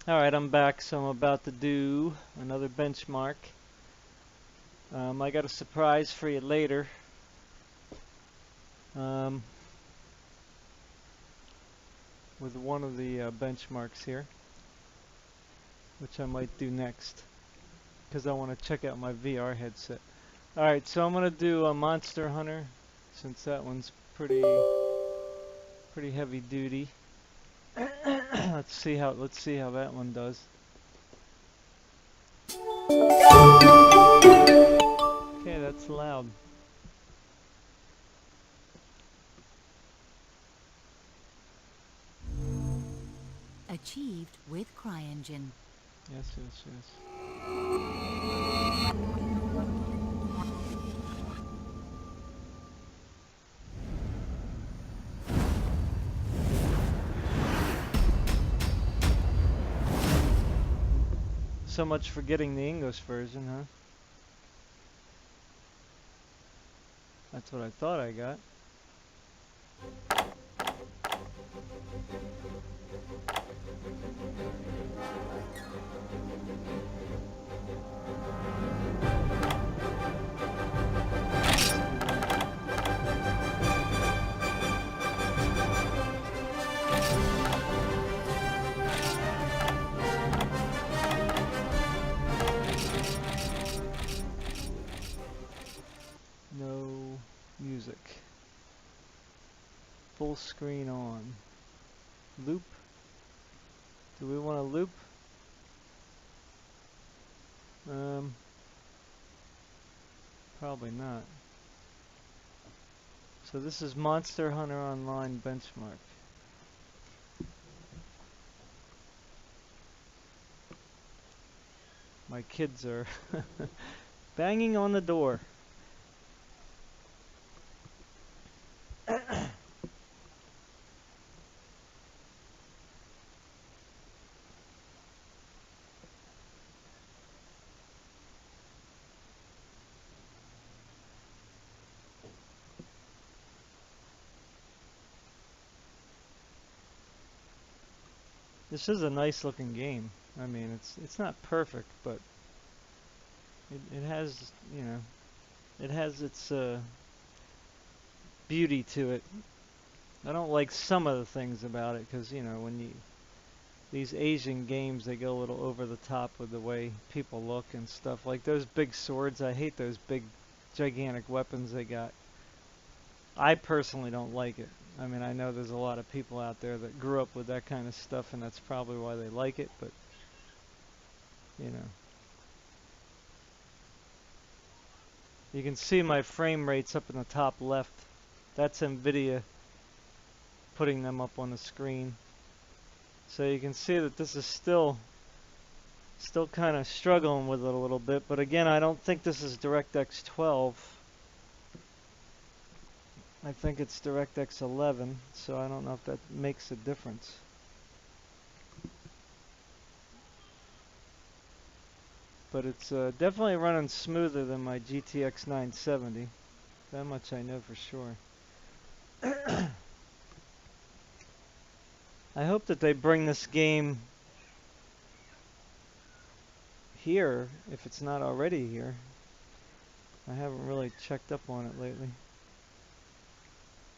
Alright, I'm back, so I'm about to do another benchmark. I got a surprise for you later. Um, with one of the benchmarks here, which I might do next, because I want to check out my VR headset. Alright, so I'm going to do a Monster Hunter, since that one's pretty heavy duty. Let's see how that one does. Okay, that's loud. Achieved with CryEngine. Yes, yes, yes. So much for getting the English version, huh? That's what I thought I got. No music. Full screen on. Loop. Do we want to loop? Probably not. So this is Monster Hunter Online benchmark. My kids are banging on the door. This is a nice looking game. I mean, it's not perfect, but it has, you know, it has its beauty to it. I don't like some of the things about it because, you know, these Asian games, they go a little over the top with the way people look and stuff. Like those big swords, I hate those big gigantic weapons they got. I personally don't like it. I mean, I know there's a lot of people out there that grew up with that kind of stuff, and that's probably why they like it, but, you know. You can see my frame rates up in the top left. That's NVIDIA putting them up on the screen. So you can see that this is still kind of struggling with it a little bit, but again, I don't think this is DirectX 12. I think it's DirectX 11, so I don't know if that makes a difference. But it's definitely running smoother than my GTX 970. That much I know for sure. I hope that they bring this game here, if it's not already here. I haven't really checked up on it lately.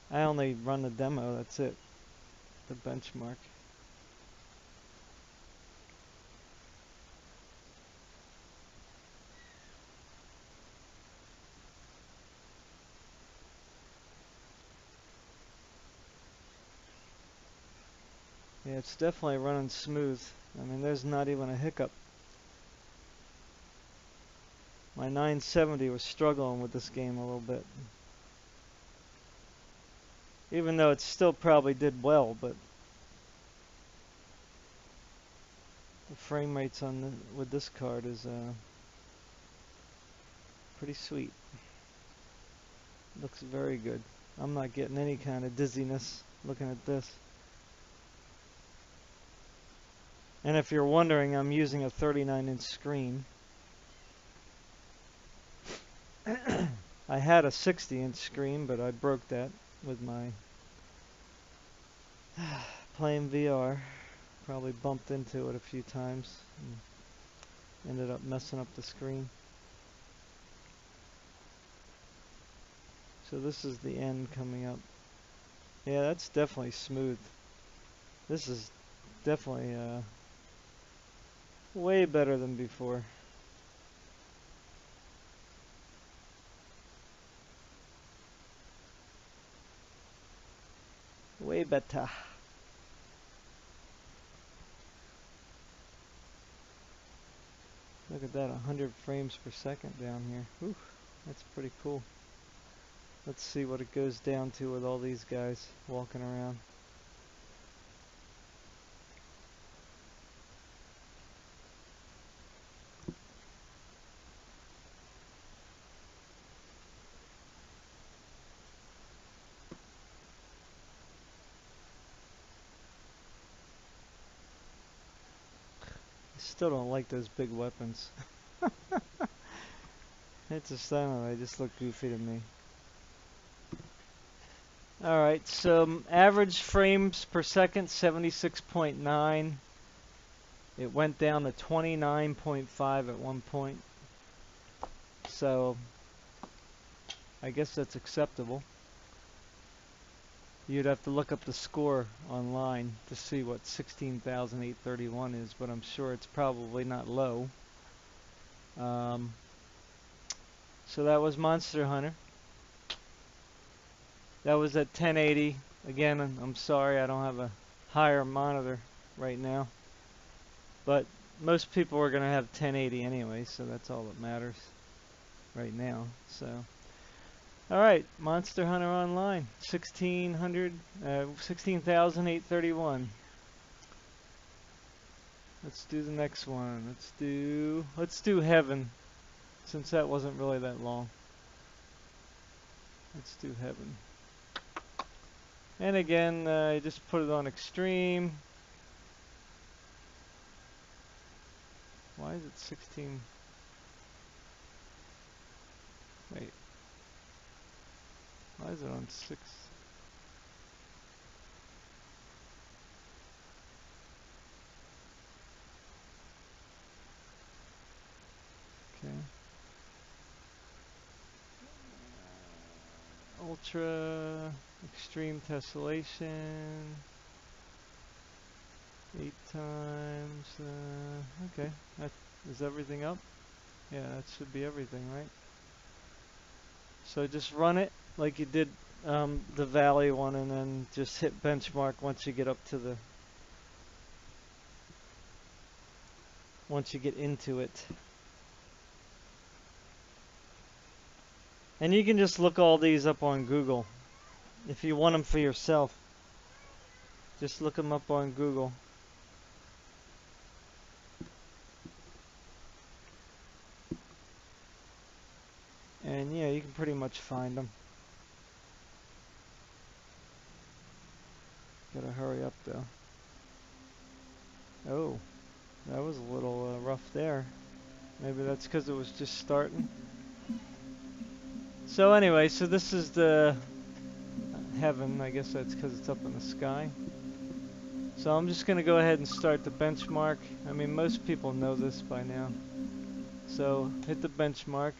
I only run the demo, that's it. The benchmark. Yeah, it's definitely running smooth. I mean, there's not even a hiccup. My 970 was struggling with this game a little bit. Even though it still probably did well, but the frame rates on with this card is pretty sweet. Looks very good. I'm not getting any kind of dizziness looking at this. And if you're wondering, I'm using a 39-inch screen. I had a 60-inch screen, but I broke that with my playing VR. Probably bumped into it a few times and ended up messing up the screen. So this is the end coming up. Yeah, that's definitely smooth. This is definitely way better than before. Way better. Look at that, 100 frames per second down here. Whew, that's pretty cool. Let's see what it goes down to with all these guys walking around. I still don't like those big weapons. It's just, I don't know, they just look goofy to me. Alright, so average frames per second, 76.9. It went down to 29.5 at one point. So, I guess that's acceptable. You'd have to look up the score online to see what 16,831 is, but I'm sure it's probably not low. So that was Monster Hunter. That was at 1080. Again, I'm sorry I don't have a higher monitor right now. But most people are going to have 1080 anyway, so that's all that matters right now. So, alright, Monster Hunter Online, 16,831. Let's do the next one. Let's do Heaven, since that wasn't really that long. Let's do Heaven. And again, I just put it on extreme. Why is it 16? Wait. Why is it on 6? Okay. Ultra, extreme tessellation, 8 times, okay, that is everything up? Yeah, that should be everything, right? So just run it like you did the Valley one, and then just hit benchmark once you get up to the, once you get into it. And you can just look all these up on Google if you want them for yourself. Just look them up on Google. And yeah, you can pretty much find them. Gotta hurry up though. Oh, that was a little rough there. Maybe that's because it was just starting. So anyway, so this is the Heaven. I guess that's because it's up in the sky. So I'm just going to go ahead and start the benchmark. I mean, most people know this by now. So hit the benchmark.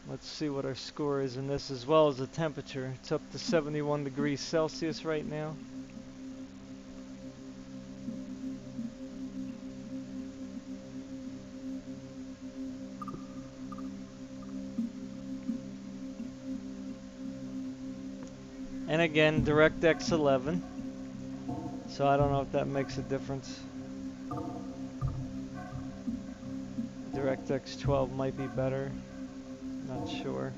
Let's see what our score is in this, as well as the temperature. It's up to 71 degrees Celsius right now. And again, DirectX 11. So I don't know if that makes a difference. DirectX 12 might be better. Not sure.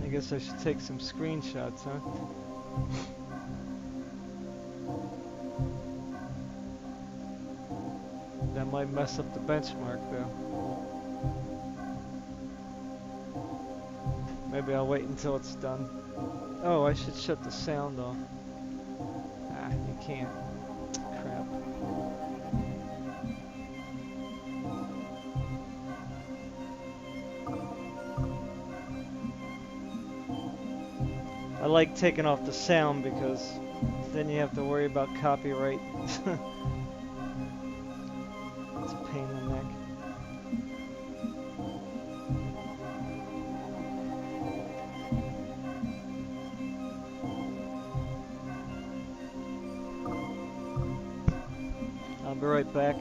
I guess I should take some screenshots, huh? That might mess up the benchmark though. Maybe I'll wait until it's done. Oh, I should shut the sound off. Ah, you can't. Crap. like taking off the sound because then you have to worry about copyright. It's a pain in the neck. I'll be right back.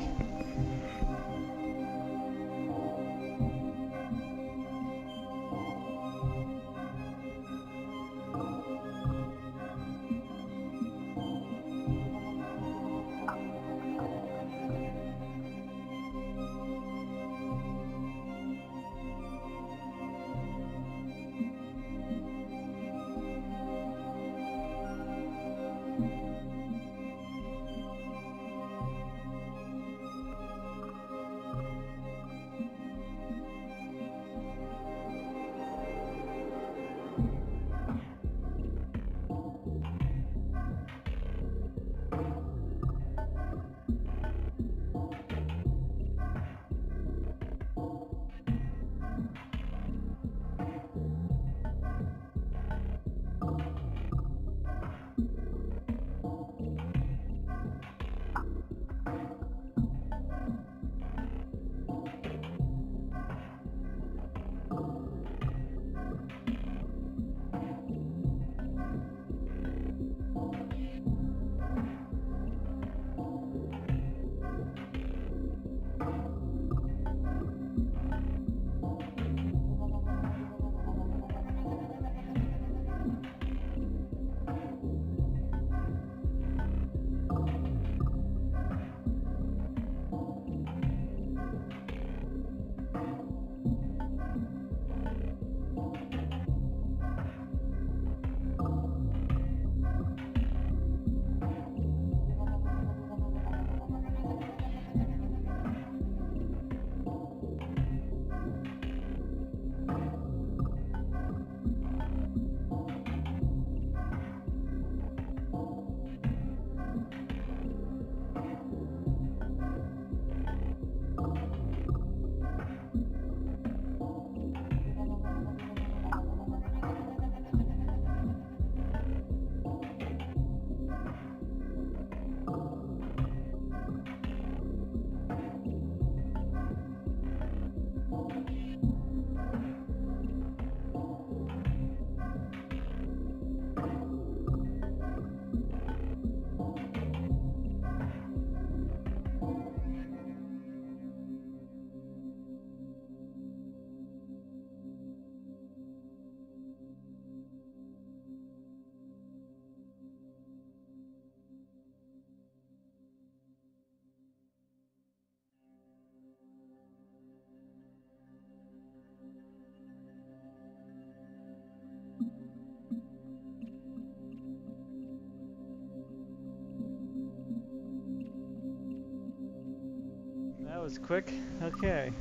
That was quick. Okay.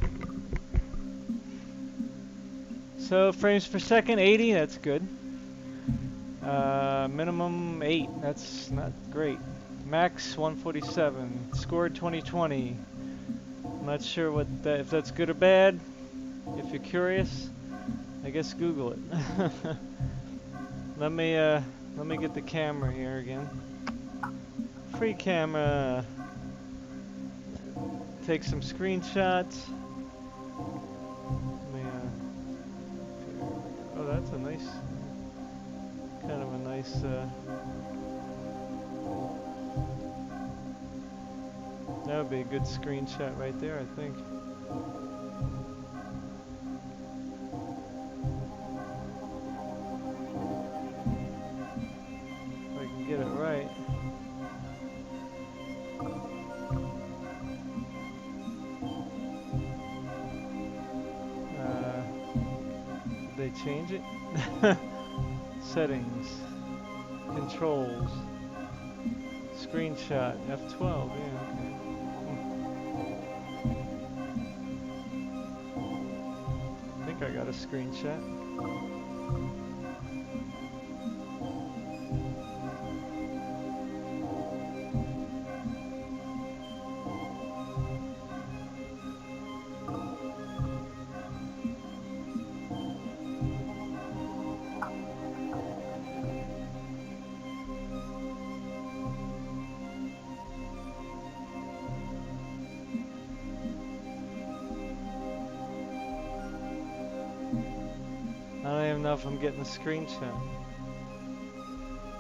So frames per second, 80, that's good. Minimum 8, that's not great. Max 147, scored 2020. I'm not sure what that, if that's good or bad. If you're curious, I guess Google it. Let me get the camera here again. Free camera. Take some screenshots. Oh, that's a nice, kind of a nice. That would be a good screenshot right there, I think. If I can get it right. Did they change it? Settings, controls, screenshot, F12, yeah, okay. I think I got a screenshot. even know if I'm getting a screenshot.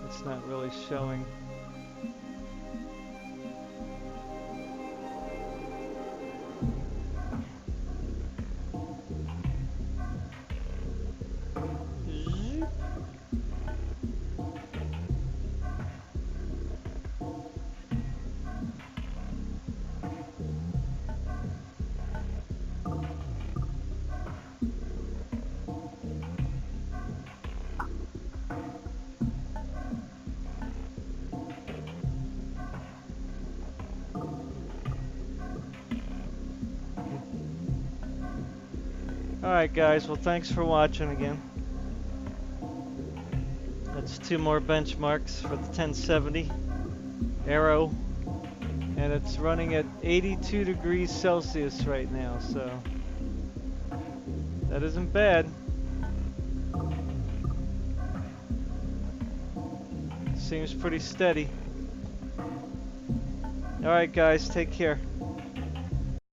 It's not really showing. Alright guys, well thanks for watching again. That's 2 more benchmarks for the 1070 AERO. And it's running at 82 degrees Celsius right now, so that isn't bad. Seems pretty steady. Alright guys, take care.